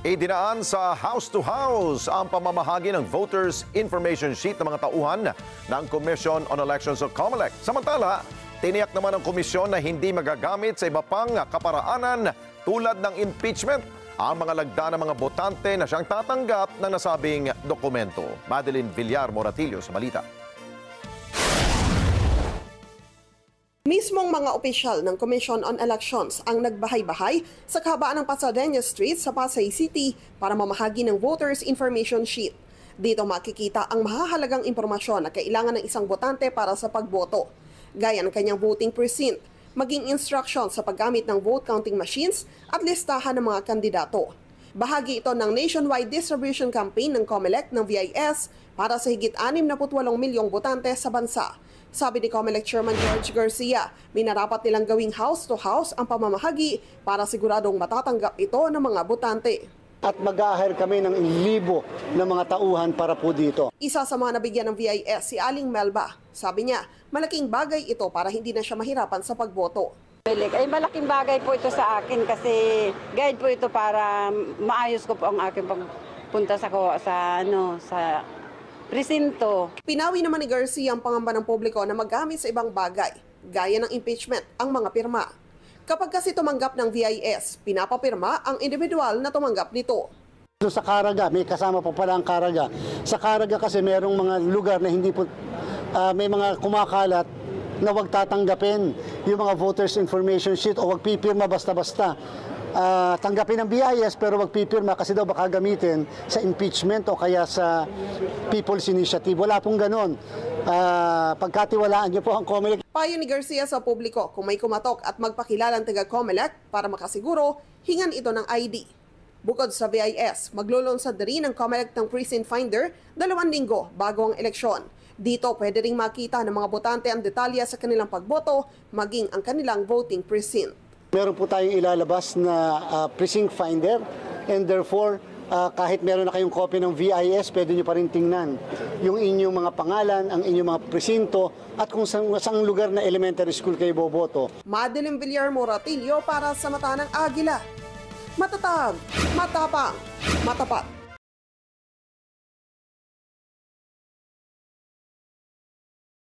Idinaan sa house-to-house ang pamamahagi ng voters information sheet ng mga tauhan ng Commission on Elections o COMELEC. Samantala, tiniyak naman ng komisyon na hindi magagamit sa iba pang kaparaanan tulad ng impeachment ang mga lagda ng mga botante na siyang tatanggap ng nasabing dokumento. Madeline Villar Moratillo sa balita. Mismong mga opisyal ng Commission on Elections ang nagbahay-bahay sa kahabaan ng Pasadena Street sa Pasay City para mamahagi ng voters information sheet. Dito makikita ang mahahalagang impormasyon na kailangan ng isang botante para sa pagboto, gaya ng kanyang voting precinct, maging instruction sa paggamit ng vote counting machines at listahan ng mga kandidato. Bahagi ito ng nationwide distribution campaign ng COMELEC ng VIS para sa higit 68 milyong botante sa bansa. Sabi ni COMELEC Chairman George Garcia, minarapat nilang gawing house-to-house ang pamamahagi para siguradong matatanggap ito ng mga botante. At mag-a-hire kami ng libo ng mga tauhan para po dito. Isa sa mga nabigyan ng VIS si Aling Melba. Sabi niya, malaking bagay ito para hindi na siya mahirapan sa pagboto. Ay malaking bagay po ito sa akin kasi guide po ito para maayos ko po ang aking pagpunta sa presinto. Pinawi naman ni Garcia ang pangamba ng publiko na magamit sa ibang bagay, gaya ng impeachment, ang mga pirma. Kapag kasi tumanggap ng VIS, pinapapirma ang individual na tumanggap nito. Sa Caraga, may kasama pa pala ang Caraga. Sa Caraga kasi merong mga lugar na hindi po, may mga kumakalat na wag tatanggapin yung mga voters information sheet o wag pipirma basta-basta. Tanggapin ng BIS pero wag pipirma kasi daw baka gamitin sa impeachment o kaya sa People's Initiative. Wala pong ganon. Pagkatiwalaan niyo po ang COMELEC. Payo ni Garcia sa publiko kung may kumatok at magpakilalang taga-COMELEC para makasiguro, hingan ito ng ID. Bukod sa VIS, maglulunsad na rin ang COMELEC ng Precinct Finder 2 linggo bago ang eleksyon. Dito pwede ring makita ng mga botante ang detalye sa kanilang pagboto, maging ang kanilang voting precinct. Meron po tayong ilalabas na Precinct Finder and therefore kahit meron na kayong copy ng VIS, pwede nyo pa rin tingnan yung inyong mga pangalan, ang inyong mga presinto at kung saan lugar na elementary school kayo boboto. Madeline Villar Moratillo para sa Mata ng Agila. Matatag, matapang, matapat.